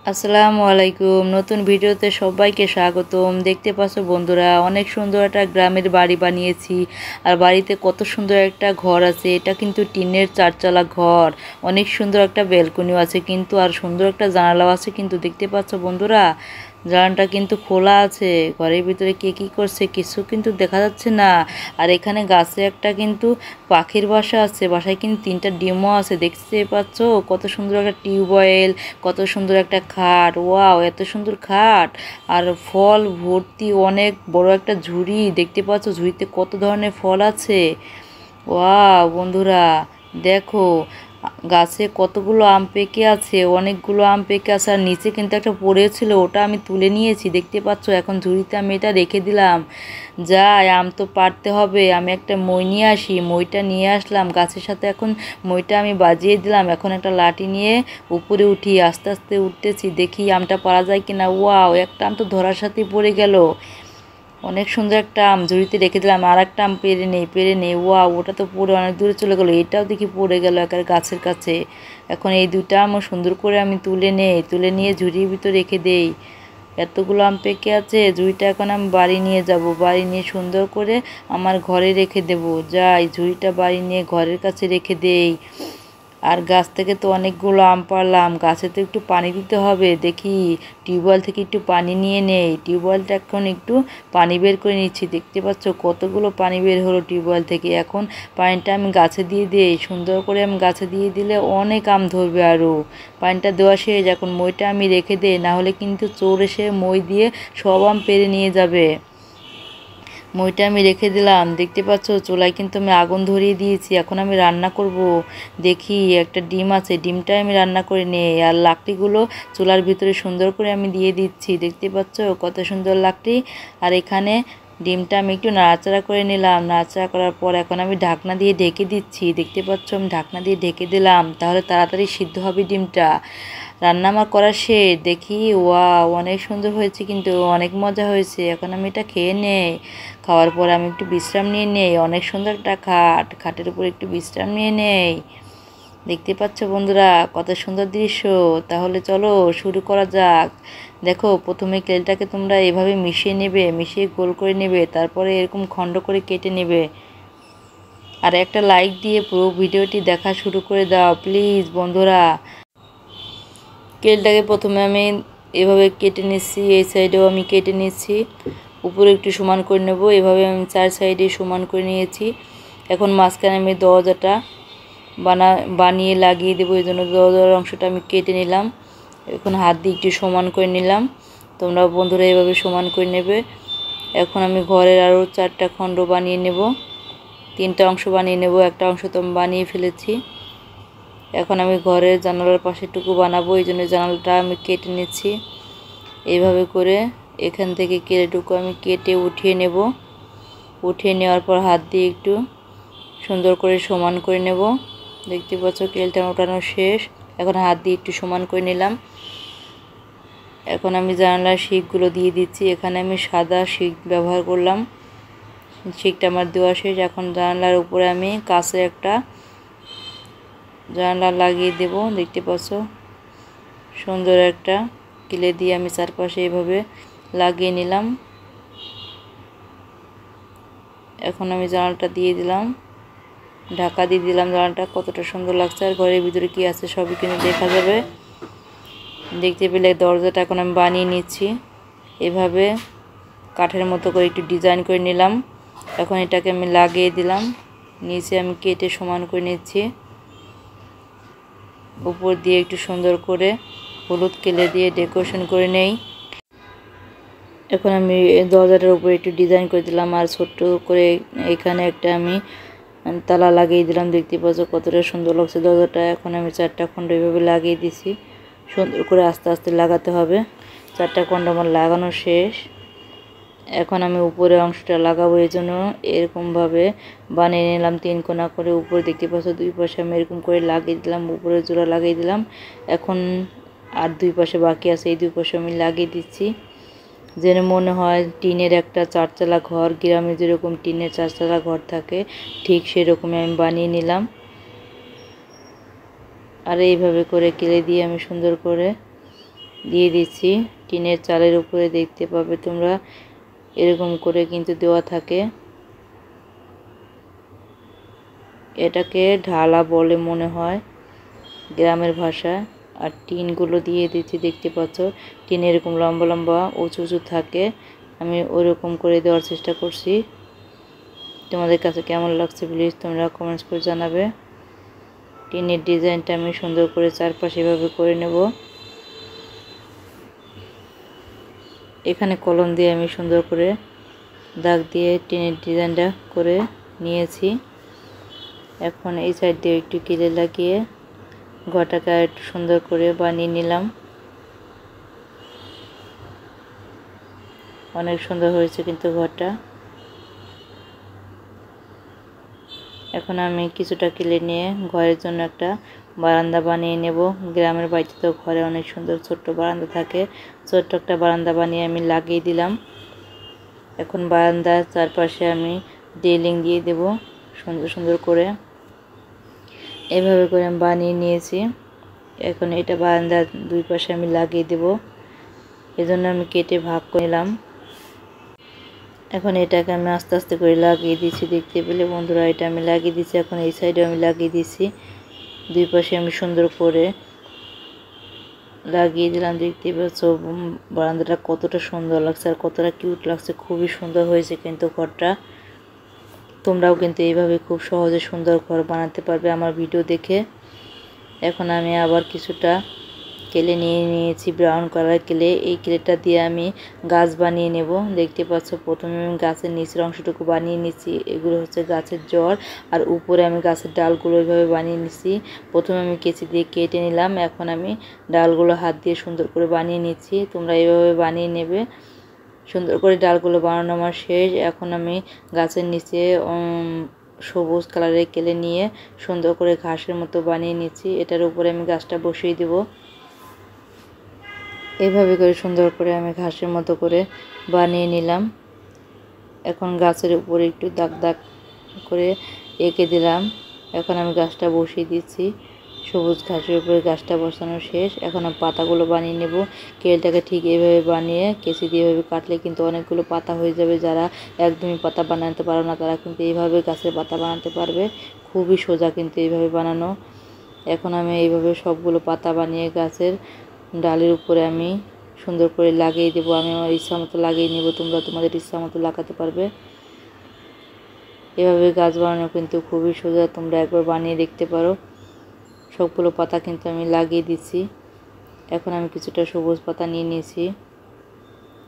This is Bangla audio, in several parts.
আসসালামু আলাইকুম। নতুন ভিডিওতে সবাইকে স্বাগতম। দেখতে পাচ্ছ বন্ধুরা, অনেক সুন্দর একটা গ্রামের বাড়ি বানিয়েছি। আর বাড়িতে কত সুন্দর একটা ঘর আছে। এটা কিন্তু টিনের চারচালা ঘর। অনেক সুন্দর একটা ব্যালকনিও আছে কিন্তু, আর সুন্দর একটা জানালাও আছে কিন্তু। দেখতে পাচ্ছ বন্ধুরা, জানালাটা কিন্তু খোলা আছে। ঘরের ভিতরে কে কী করছে কিছু কিন্তু দেখা যাচ্ছে না। আর এখানে গাছে একটা কিন্তু পাখির বাসা আছে। বাসায় কিন্তু 3টা ডিমও আছে। দেখতে পাচ্ছ কত সুন্দর একটা টিউবওয়েল, কত সুন্দর একটা খাট। ওয়াও, এত সুন্দর খাট! আর ফল ভর্তি, অনেক বড় একটা ঝুড়ি। দেখতে পাচ্ছ ঝুড়িতে কত ধরনের ফল আছে। ওয়াও বন্ধুরা, দেখো গাছে কতগুলো আম পেকে আছে, অনেকগুলো আম পেকে আছে। আর নিচে কিন্তু একটা পড়েছিল, ওটা আমি তুলে নিয়েছি। দেখতে পাচ্ছ এখন ঝুড়িতে আমি এটা রেখে দিলাম। যাই, আম তো পাড়তে হবে। আমি একটা মই নিয়ে আসি। মইটা নিয়ে আসলাম গাছের সাথে। এখন মইটা আমি বাজিয়ে দিলাম। এখন একটা লাঠি নিয়ে উপরে উঠি। আস্তে আস্তে উঠতেছি, দেখি আমটা পারা যায় কিনা। ওয়াও, একটা আম তো ধরার সাথেই পড়ে গেল। অনেক সুন্দর একটা আম ঝুড়িতে রেখে দিলাম। আর একটা আম পেরে নেই। ওয়া, ওটা তো পড়ে অনেক দূরে চলে গেলো। এটাও দেখি পড়ে গেল একের গাছের কাছে। এখন এই দুইটা আমও সুন্দর করে আমি তুলে নিয়ে ঝুড়ির ভিতর রেখে দেই। এতগুলো আম পেকে আছে, ঝুড়িটা এখন আমি বাড়ি নিয়ে যাব। বাড়ি নিয়ে সুন্দর করে আমার ঘরে রেখে দেব। যাই, ঝুড়িটা বাড়ি নিয়ে ঘরের কাছে রেখে দেই। আর গাছ থেকে তো অনেকগুলো আম পাড়লাম, গাছে তো একটু পানি দিতে হবে। দেখি টিউবওয়েল থেকে একটু পানি নিয়ে নেই। টিউবওয়েলটা এখন একটু পানি বের করে নিচ্ছি। দেখতে পাচ্ছ কতগুলো পানি বের হলো টিউবওয়েল থেকে। এখন পানিটা আমি গাছে দিয়ে দিই। সুন্দর করে আমি গাছে দিয়ে দিলে অনেক আম ধরবে আরও। পানিটা দেওয়া শেষ। এখন মইটা আমি রেখে দিই, না হলে কিন্তু চোর এসে মই দিয়ে সব আম পেড়ে নিয়ে যাবে। মইটা আমি রেখে দিলাম। দেখতে পাচ্ছ চুলায় কিন্তু আমি আগুন ধরিয়ে দিয়েছি। এখন আমি রান্না করব। দেখি একটা ডিম আছে, ডিমটা আমি রান্না করে নিই। আর লাকড়িগুলো চুলার ভিতরে সুন্দর করে আমি দিয়ে দিচ্ছি। দেখতে পাচ্ছ কত সুন্দর লাকড়ি। আর এখানে ডিমটা আমি একটু নাড়াচাড়া করে নিলাম। নাড়াচাড়া করার পর এখন আমি ঢাকনা দিয়ে ঢেকে দিচ্ছি। দেখতে পাচ্ছ আমি ঢাকনা দিয়ে ঢেকে দিলাম, তাহলে তাড়াতাড়ি সিদ্ধ হবে ডিমটা। রান্না আমার করা শেষ। দেখি ওয়াও, অনেক সুন্দর হয়েছে কিন্তু, অনেক মজা হয়েছে। এখন আমি এটা খেয়ে নেই। খাওয়ার পর আমি একটু বিশ্রাম নিয়ে নেই। অনেক সুন্দর একটা খাটের উপর একটু বিশ্রাম নিয়ে নেই। দেখতে পাচ্ছ বন্ধুরা কত সুন্দর দৃশ্য। তাহলে চলো শুরু করা যাক। দেখো, প্রথমে কেলটাকে তোমরা এভাবে মিশিয়ে নেবে, মিশিয়ে গোল করে নেবে, তারপরে এরকম খণ্ড করে কেটে নেবে। আর একটা লাইক দিয়ে পুরো ভিডিওটি দেখা শুরু করে দাও প্লিজ বন্ধুরা। কেলটাকে প্রথমে আমি এভাবে কেটে নিচ্ছি, এই সাইডেও আমি কেটে নিচ্ছি। উপরে একটু সমান করে নেব। এভাবে আমি 4 সাইডে সমান করে নিয়েছি। এখন মাঝখানে আমি দরজাটা বানিয়ে লাগিয়ে দেবো। এই জন্য দরজার অংশটা আমি কেটে নিলাম। এখন হাত দিয়ে একটু সমান করে নিলাম। তোমরা বন্ধুরা এভাবে সমান করে নেবে। এখন আমি ঘরের আরও 4টা খণ্ড বানিয়ে নেব। 3টা অংশ বানিয়ে নেব। একটা অংশ তো আমি বানিয়ে ফেলেছি। এখন আমি ঘরের জানালার পাশেটুকু বানাবো, এই জন্য জানালাটা আমি কেটে নিচ্ছি। এইভাবে করে এখান থেকে কেলেটুকু আমি কেটে উঠিয়ে নেব। উঠিয়ে নেওয়ার পর হাত দিয়ে একটু সুন্দর করে সমান করে নেব। দেখতে পাচ্ছ কেলটা ওঠানো শেষ। এখন হাত দিয়ে একটু সমান করে নিলাম। এখন আমি জানালার শিকগুলো দিয়ে দিচ্ছি। এখানে আমি সাদা শিক ব্যবহার করলাম। শিকটা আমার দেওয়া শেষ। এখন জানালার উপরে আমি কাঁচের একটা জানালা লাগিয়ে দেব। দেখতে পাচ্ছ সুন্দর একটা কিলে দিয়ে আমি চারপাশে এভাবে লাগিয়ে নিলাম। এখন আমি জানালাটা দিয়ে দিলাম, ঢাকা দিয়ে দিলাম। জানালাটা কতটা সুন্দর লাগছে। আর ঘরের ভিতরে কি আছে সবই কিন্তু দেখা যাবে। দেখতে পেলে দরজাটা এখন আমি বানিয়ে নিচ্ছি। এভাবে কাঠের মতো করে একটু ডিজাইন করে নিলাম। এখন এটাকে আমি লাগিয়ে দিলাম। নিচে আমি কেটে সমান করে নিচ্ছি। উপর দিয়ে একটু সুন্দর করে হলুদ কেলে দিয়ে ডেকোরেশন করে নেই। এখন আমি দরজাটার উপরে একটু ডিজাইন করে দিলাম। আর ছোট্ট করে এখানে একটা আমি তালা লাগিয়ে দিলাম। দেখতে পাচ্ছ কতটা সুন্দর লাগছে দরজাটা। এখন আমি 4টা খণ্ড এভাবে লাগিয়ে দিছি। সুন্দর করে আস্তে আস্তে লাগাতে হবে। 4টা খণ্ড আমার লাগানো শেষ। এখন আমি উপরে অংশটা লাগাবো, এই জন্য এরকমভাবে বানিয়ে নিলাম 3 কোণা করে। উপরে দেখতে পাচ্ছ 2 পাশে আমি এরকম করে লাগিয়ে দিলাম, উপরে জোড়া লাগিয়ে দিলাম। এখন আর 2 পাশে বাকি আছে, এই 2 পাশে আমি লাগিয়ে দিচ্ছি। যেন মনে হয় টিনের একটা 4চালা ঘর, গ্রামে যেরকম টিনের 4চালা ঘর থাকে ঠিক সেরকমই আমি বানিয়ে নিলাম। আর এইভাবে করে কেলে দিয়ে আমি সুন্দর করে দিয়ে দিচ্ছি। টিনের চালের উপরে দেখতে পাবে তোমরা এরকম করে কিন্তু দেওয়া থাকে। এটাকে ঢালা বলে মনে হয় গ্রামের ভাষায়। আর টিনগুলো দিয়ে দিচ্ছি, দেখতে পাচ্ছ টিন এরকম লম্বা লম্বা উঁচু উঁচু থাকে। আমি ওইরকম করে দেওয়ার চেষ্টা করছি। তোমাদের কাছে কেমন লাগছে প্লিজ তোমরা কমেন্টস করে জানাবে। টিনের ডিজাইনটা আমি সুন্দর করে চারপাশে এভাবে করে নেব। এখানে কলম দিয়ে আমি সুন্দর করে দাগ দিয়ে টিনের ডিজাইনটা করে নিয়েছি। এখন এই সাইড দিয়ে একটু কিলে লাগিয়ে ঘরটাকে একটু সুন্দর করে বানিয়ে নিলাম। অনেক সুন্দর হয়েছে কিন্তু ঘরটা। এখন আমি কিছুটা কিলে নিয়ে ঘরের জন্য একটা বারান্দা বানিয়ে নেব। গ্রামের বাড়িতে তো ঘরে অনেক সুন্দর ছোট্ট বারান্দা থাকে। ছোট্ট একটা বারান্দা বানিয়ে আমি লাগিয়ে দিলাম। এখন বারান্দার চারপাশে আমি রেলিং দিয়ে দেব সুন্দর সুন্দর করে। এভাবে করে আমি বানিয়ে নিয়েছি। এখন এটা বারান্দার দুই পাশে আমি লাগিয়ে দেব। এজন্য আমি কেটে ভাগ করে নিলাম। এখন এটাকে আমি আস্তে আস্তে করে লাগিয়ে দিচ্ছি। দেখতে পেলে বন্ধুরা এটা আমি লাগিয়ে দিচ্ছি। এখন এই সাইডে আমি লাগিয়ে দিচ্ছি। দুই পাশে আমি সুন্দর করে লাগিয়ে দিলাম। দেখতে পাচ্ছ বারান্দাটা কতটা সুন্দর লাগছে আর কতটা কিউট লাগছে। খুবই সুন্দর হয়েছে কিন্তু ঘরটা। তোমরাও কিন্তু এইভাবে খুব সহজে সুন্দর ঘর বানাতে পারবে আমার ভিডিও দেখে। এখন আমি আবার কিছুটা কেলে নিয়েছি, ব্রাউন কালার কেলে। এই কেলেটা দিয়ে আমি গাছ বানিয়ে নেব। দেখতে পাচ্ছ প্রথমে আমি গাছের নিচের অংশটুকু বানিয়ে নিচ্ছি। এগুলো হচ্ছে গাছের জড় আর উপরে আমি গাছের ডালগুলো এইভাবে বানিয়ে নিচ্ছি। প্রথমে আমি কেচি দিয়ে কেটে নিলাম। এখন আমি ডালগুলো হাত দিয়ে সুন্দর করে বানিয়ে নিচ্ছি। তোমরা এইভাবে বানিয়ে নেবে। সুন্দর করে ডালগুলো বানানো আমার শেষ। এখন আমি গাছের নিচে সবুজ কালারের কেলে নিয়ে সুন্দর করে ঘাসের মতো বানিয়ে নিচ্ছি। এটার উপরে আমি গাছটা বসিয়ে দেব। এইভাবে করে সুন্দর করে আমি ঘাসের মতো করে বানিয়ে নিলাম। এখন গাছের উপরে একটু দাগ দাগ করে এঁকে দিলাম। এখন আমি গাছটা বসিয়ে দিচ্ছি। সবুজ ঘাসের উপরে গাছটা বসানো শেষ। এখন আমি পাতাগুলো বানিয়ে নেব। কেলটাকে ঠিক এইভাবে বানিয়ে কেঁচি দিয়ে এভাবে কাটলে কিন্তু অনেকগুলো পাতা হয়ে যাবে। যারা একদমই পাতা বানাতে পারো না তারা কিন্তু এইভাবে গাছের পাতা বানাতে পারবে। খুবই সোজা কিন্তু এইভাবে বানানো। এখন আমি এইভাবে সবগুলো পাতা বানিয়ে গাছের ডালের উপরে আমি সুন্দর করে লাগিয়ে দেবো। আমি আমার ইচ্ছা মতো লাগিয়ে নেব। তোমরা তোমাদের ইচ্ছা মতো লাগাতে পারবে। এভাবে গাছ বানানো কিন্তু খুবই সোজা। তোমরা একবার বানিয়ে দেখতে পারো। সবগুলো পাতা কিন্তু আমি লাগিয়ে দিচ্ছি। এখন আমি কিছুটা সবুজ পাতা নিয়ে নিয়েছি,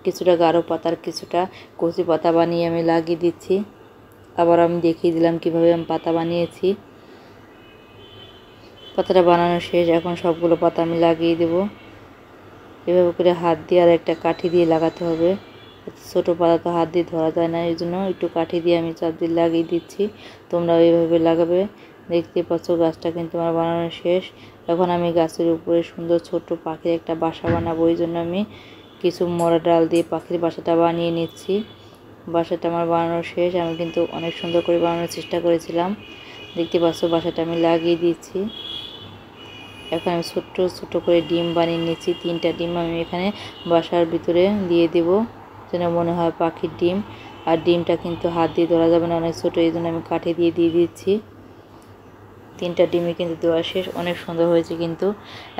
কিছুটা গাঢ় পাতার কিছুটা কচি পাতা বানিয়ে আমি লাগিয়ে দিচ্ছি। আবার আমি দেখিয়ে দিলাম কিভাবে আমি পাতা বানিয়েছি। পাতাটা বানানো শেষ। এখন সবগুলো পাতা আমি লাগিয়ে দেব। এভাবে করে হাত দিয়ে আর একটা কাঠি দিয়ে লাগাতে হবে। ছোটো পাতা তো হাত দিয়ে ধরা যায় না, এই জন্য একটু কাঠি দিয়ে আমি চাপ দিয়ে লাগিয়ে দিচ্ছি। তোমরা এইভাবে লাগাবে। দেখতে পাচ্ছ গাছটা কিন্তু আমার বানানো শেষ। এখন আমি গাছের উপরে সুন্দর ছোট্ট পাখির একটা বাসা বানাবো। এই জন্য আমি কিছু মরা ডাল দিয়ে পাখির বাসাটা বানিয়ে নিচ্ছি। বাসাটা আমার বানানো শেষ। আমি কিন্তু অনেক সুন্দর করে বানানোর চেষ্টা করেছিলাম। দেখতে পাচ্ছ বাসাটা আমি লাগিয়ে দিচ্ছি। এখন আমি ছোট্ট ছোট করে ডিম বানিয়ে নিচ্ছি। 3টা ডিম আমি এখানে বাসার ভিতরে দিয়ে দেব, যেন মনে হয় পাখির ডিম। আর ডিমটা কিন্তু হাত দিয়ে ধরা যাবে না, অনেক ছোটো, এই জন্য আমি কাঠি দিয়ে দিচ্ছি। 3টা ডিমই কিন্তু দেওয়া শেষ। অনেক সুন্দর হয়েছে কিন্তু।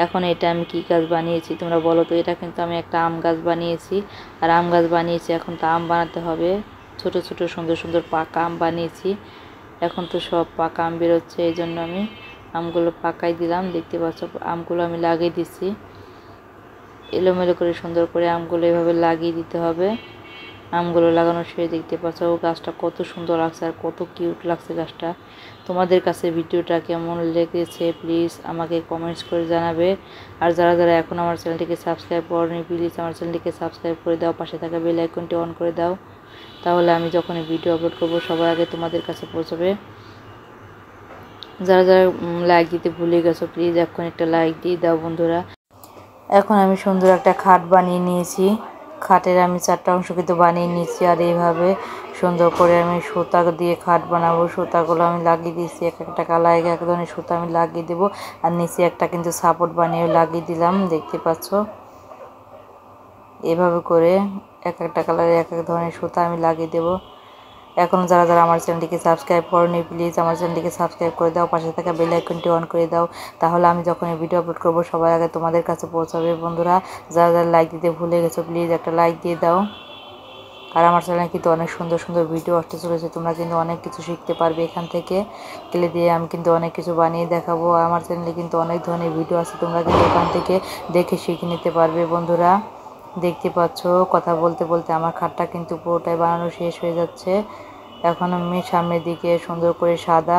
এখন এটা আমি কি গাছ বানিয়েছি তোমরা বলো তো? এটা কিন্তু আমি একটা আম গাছ বানিয়েছি। আর আম গাছ বানিয়েছি, এখন তো আম বানাতে হবে। ছোট ছোট সুন্দর সুন্দর পাকা আম বানিয়েছি। এখন তো সব পাকা আম বেরোচ্ছে, এই জন্য আমি আমগুলো পাকাই দিলাম। দেখতে পাচ্ছ আমগুলো আমি লাগিয়ে দিচ্ছি। এলোমেলো করে সুন্দর করে আমগুলো এভাবে লাগিয়ে দিতে হবে। আমগুলো লাগানোর শেষে দেখতে পাচ্ছ গাছটা কত সুন্দর লাগছে আর কত কিউট লাগছে গাছটা। তোমাদের কাছে ভিডিওটা কেমন লেগেছে প্লিজ আমাকে কমেন্টস করে জানাবে। আর যারা যারা এখন আমার চ্যানেলটিকে সাবস্ক্রাইব করোনি প্লিজ আমার চ্যানেলটিকে সাবস্ক্রাইব করে দাও, পাশে থাকা বেল আইকনটি অন করে দাও। তাহলে আমি যখন ভিডিও আপলোড করব সবার আগে তোমাদের কাছে পৌঁছবে। যারা যারা লাইক দিতে ভুলে গেছো প্লিজ এখন একটা লাইক দিয়ে দাও বন্ধুরা। এখন আমি সুন্দর একটা খাট বানিয়ে নিয়েছি। খাটের আমি 4টা অংশ কিন্তু বানিয়ে নিয়েছি। আর এইভাবে সুন্দর করে আমি সুতা দিয়ে খাট বানাবো। সুতাগুলো আমি লাগিয়ে দিয়েছি, একটা কালার এক ধরনের সুতা আমি লাগিয়ে দেবো। আর নিচে একটা কিন্তু সাপোর্ট বানিয়ে লাগিয়ে দিলাম, দেখতে পাচ্ছ। এভাবে করে এক একটা কালারের এক এক ধরনের সুতা আমি লাগিয়ে দেব। এখন যারা যারা আমার চ্যানেলটিকে সাবস্ক্রাইব করোনি প্লিজ আমার চ্যানেলটিকে সাবস্ক্রাইব করে দাও, পাশে থাকা বেল আইকনটি অন করে দাও, তাহলে আমি যখন এই ভিডিও আপলোড করব সবার আগে তোমাদের কাছে পৌঁছাবে। বন্ধুরা যারা যারা লাইক দিতে ভুলে গেছো প্লিজ একটা লাইক দিয়ে দাও। আর আমার চ্যানেলে কিন্তু অনেক সুন্দর সুন্দর ভিডিও আসতে চলেছে, তোমরা কিন্তু অনেক কিছু শিখতে পারবে এখান থেকে। ক্লে দিয়ে আমি কিন্তু অনেক কিছু বানিয়ে দেখাবো। আমার চ্যানেলে কিন্তু অনেক ধরনের ভিডিও আছে, তোমরা কিন্তু এখান থেকে দেখে শিখে নিতে পারবে। বন্ধুরা দেখতে পাচ্ছ কথা বলতে বলতে আমার খাটটা কিন্তু পুরোটাই বানানো শেষ হয়ে যাচ্ছে। এখন আমি সামনের দিকে সুন্দর করে সাদা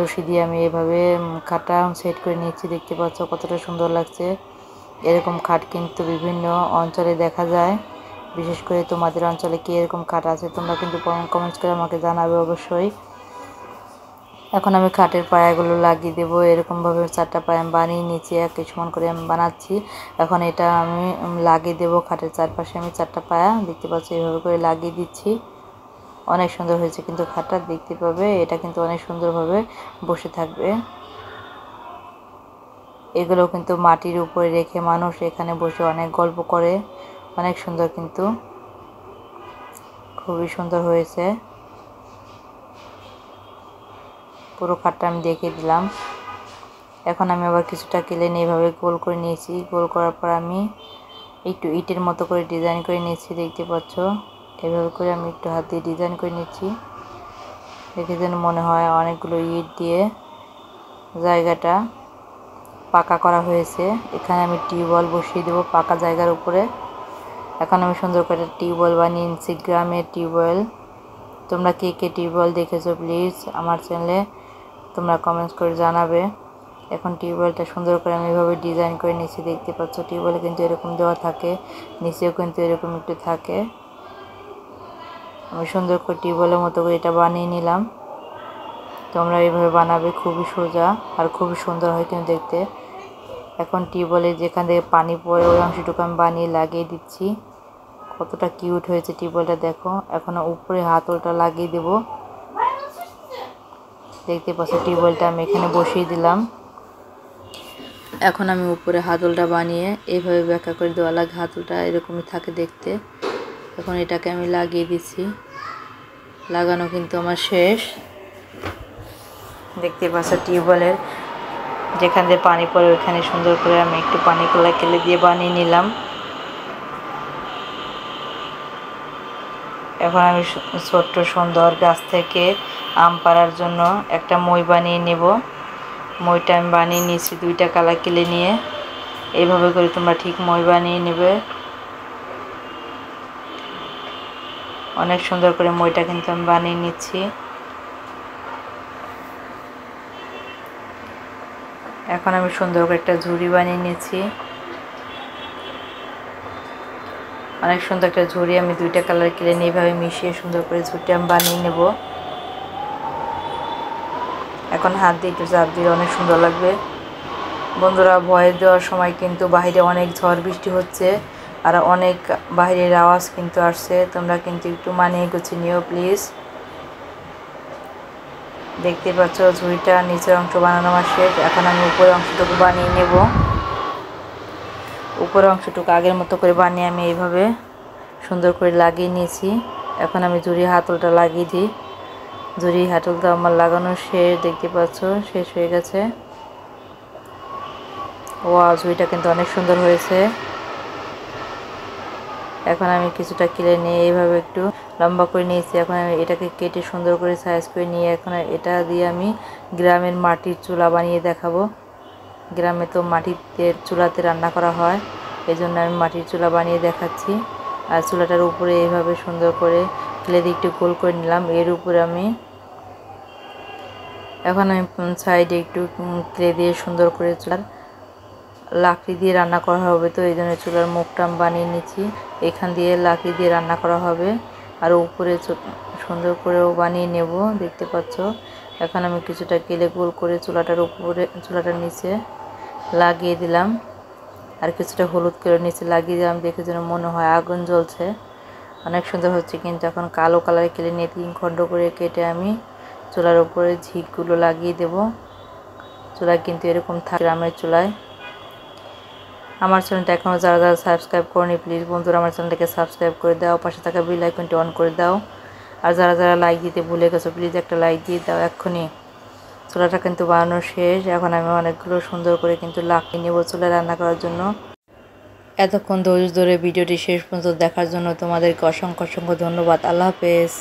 রশি দিয়ে আমি এভাবে খাটটা সেট করে নিচ্ছি। দেখতে পাচ্ছ কতটা সুন্দর লাগছে। এরকম খাট কিন্তু বিভিন্ন অঞ্চলে দেখা যায়, বিশেষ করে তোমাদের অঞ্চলে কি এরকম খাট আছে তোমরা কিন্তু কমেন্টস করে আমাকে জানাবে অবশ্যই। এখন আমি খাটের পায়াগুলো লাগিয়ে দেবো। এরকমভাবে 4টা পায়া আমি বানিয়ে নিচ্ছি, এক সমান করে আমি বানাচ্ছি। এখন এটা আমি লাগিয়ে দেবো খাটের চারপাশে। আমি 4টা পায়া দেখতে পাচ্ছি এইভাবে করে লাগিয়ে দিচ্ছি। অনেক সুন্দর হয়েছে কিন্তু খাটটা, দেখতে পাবে এটা কিন্তু অনেক সুন্দরভাবে বসে থাকবে। এগুলো কিন্তু মাটির উপরে রেখে মানুষ এখানে বসে অনেক গল্প করে, অনেক সুন্দর কিন্তু খুবই সুন্দর হয়েছে। পুরো খাটটা আমি দেখিয়ে দিলাম। এখন আমি আবার কিছুটা কেলে নিয়ে এভাবে গোল করে নিয়েছি। গোল করার পর আমি একটু ইটের মতো করে ডিজাইন করে নিয়েছি। দেখতে পাচ্ছ এভাবে করে আমি একটু হাত দিয়ে ডিজাইন করে নিচ্ছি, দেখে যেন মনে হয় অনেকগুলো ইট দিয়ে জায়গাটা পাকা করা হয়েছে। এখানে আমি টিউবওয়েল বসিয়ে দেবো পাকা জায়গার উপরে। এখন আমি সুন্দর করে টিউবওয়েল বানিয়ে নিচ্ছি, গ্রামের টিউবওয়েল। তোমরা কে কে টিউবওয়েল দেখেছো প্লিজ আমার চ্যানেলে তোমরা কমেন্টস করে জানাবে। এখন টিউবওয়েলটা সুন্দর করে আমি এভাবে ডিজাইন করে নিচ্ছি। দেখতে পাচ্ছ টিউবওয়েল কিন্তু এরকম দেওয়া থাকে, নিচেও কিন্তু এরকম একটু থাকে। আমি সুন্দর করে টিউবওয়েলের মতো করে এটা বানিয়ে নিলাম। তোমরা এইভাবে বানাবে, খুবই সোজা আর খুবই সুন্দর হয় কিন্তু দেখতে। এখন টিউবওয়েলে যেখান থেকে পানি পড়ে ওই অংশটুকু আমি বানিয়ে লাগিয়ে দিচ্ছি। কতটা কিউট হয়েছে টিউবওয়েলটা দেখো। এখন উপরে হাতলটা লাগিয়ে দেব। দেখতে পাচ্ছ টিউবওয়েলটা আমি এখানে বসিয়ে দিলাম। এখন আমি উপরে হাতলটা বানিয়ে এইভাবে ব্যাখ্যা করে দেওয়া লাগে, হাতলটা এরকমই থাকে দেখতে। এখন এটাকে আমি লাগিয়ে দিচ্ছি, লাগানো কিন্তু আমার শেষ। দেখতে পাচ্ছ টিউবওয়েলের যেখান দিয়ে পানি পড়ে ওইখানে সুন্দর করে আমি একটু পানি কেলে দিয়ে বানিয়ে নিলাম। এখন আমি ছোট্ট সুন্দর গাছ থেকে আম পাড়ার জন্য একটা মই বানিয়ে নেব। মইটা আমি বানিয়ে নিয়েছি 2টা কালা কেলে নিয়ে। এইভাবে করে তোমরা ঠিক মই বানিয়ে নেবে। অনেক সুন্দর করে মইটা কিন্তু আমি বানিয়ে নিচ্ছি। এখন আমি সুন্দর করে একটা ঝুড়ি বানিয়ে নিয়েছি। অনেক সুন্দর একটা ঝুড়ি আমি 2টা কালার কেলে নিয়ে এইভাবে মিশিয়ে সুন্দর করে ঝুড়িটা আমি বানিয়ে নেব। এখন হাত দিয়ে একটু চাপ দিলে অনেক সুন্দর লাগবে। বন্ধুরা ভয়েস দেওয়ার সময় কিন্তু বাইরে অনেক ঝড় বৃষ্টি হচ্ছে আর অনেক বাইরের আওয়াজ কিন্তু আসছে, তোমরা কিন্তু একটু মানিয়ে গুছিয়ে নিও প্লিজ। দেখতে পাচ্ছ ঝুড়িটা নিচের অংশ বানানো আমার শেষ। এখন আমি উপরের অংশটুকু বানিয়ে নেব। উপরের অংশটুকু আগের মতো করে বানিয়ে আমি এইভাবে সুন্দর করে লাগিয়ে নিয়েছি। এখন আমি ঝুড়ি হাতলটা লাগিয়ে দিই। ঝুড়ি হাতলটা আমার লাগানো শেষ, দেখতে পাচ্ছ শেষ হয়ে গেছে। ওয়াও ঝুড়িটা কিন্তু অনেক সুন্দর হয়েছে। এখন আমি কিছুটা কেলে নিয়ে এইভাবে একটু লম্বা করে নিয়েছি। এখন আমি এটাকে কেটে সুন্দর করে সাইজ করে নিয়ে এখন এটা দিয়ে আমি গ্রামের মাটির চুলা বানিয়ে দেখাবো। গ্রামে তো মাটিতে চুলাতে রান্না করা হয়, এই জন্য আমি মাটির চুলা বানিয়ে দেখাচ্ছি। আর চুলাটার উপরে এইভাবে সুন্দর করে কেলে দিয়ে একটু গোল করে নিলাম। এর উপরে আমি এখন আমি সাইডে একটু কেলে দিয়ে সুন্দর করে চুলার লাকড়ি দিয়ে রান্না করা হবে, তো এই জন্য চুলার মুখটা আমি বানিয়ে নিচ্ছি। এখান দিয়ে লাকড়ি দিয়ে রান্না করা হবে আর উপরে সুন্দর করেও বানিয়ে নেব। দেখতে পাচ্ছ এখন আমি কিছুটা কেলে গোল করে চুলাটার উপরে চুলাটার নিচে লাগিয়ে দিলাম আর কিছুটা হলুদ করে নিচে লাগিয়ে দিলাম, দেখে যেন মনে হয় আগুন জ্বলছে। অনেক সুন্দর হচ্ছে কিন্তু। এখন কালো কালার কেলে নিয়ে 3 খণ্ড করে কেটে আমি চুলার উপরে ঝিকগুলো লাগিয়ে দেব। চুলায় কিন্তু এরকম থাকে গ্রামের চুলায়। আমার চ্যানেলটা এখনও যারা যারা সাবস্ক্রাইব করনি প্লিজ বন্ধুরা আমার চ্যানেলটাকে সাবস্ক্রাইব করে দাও, পাশে থাকা বেল আইকনটি অন করে দাও। আর যারা যারা লাইক দিতে ভুলে গেছো প্লিজ একটা লাইক দিয়ে দাও। এক্ষুনি চুলাটা কিন্তু বানানো শেষ। এখন আমি অনেকগুলো সুন্দর করে কিন্তু লাকড়ি নেব চুলায় রান্না করার জন্য। এতক্ষণ ধৈর্য ধরে ভিডিওটি শেষ পর্যন্ত দেখার জন্য তোমাদেরকে অসংখ্য অসংখ্য ধন্যবাদ। আল্লাহ হাফেজ।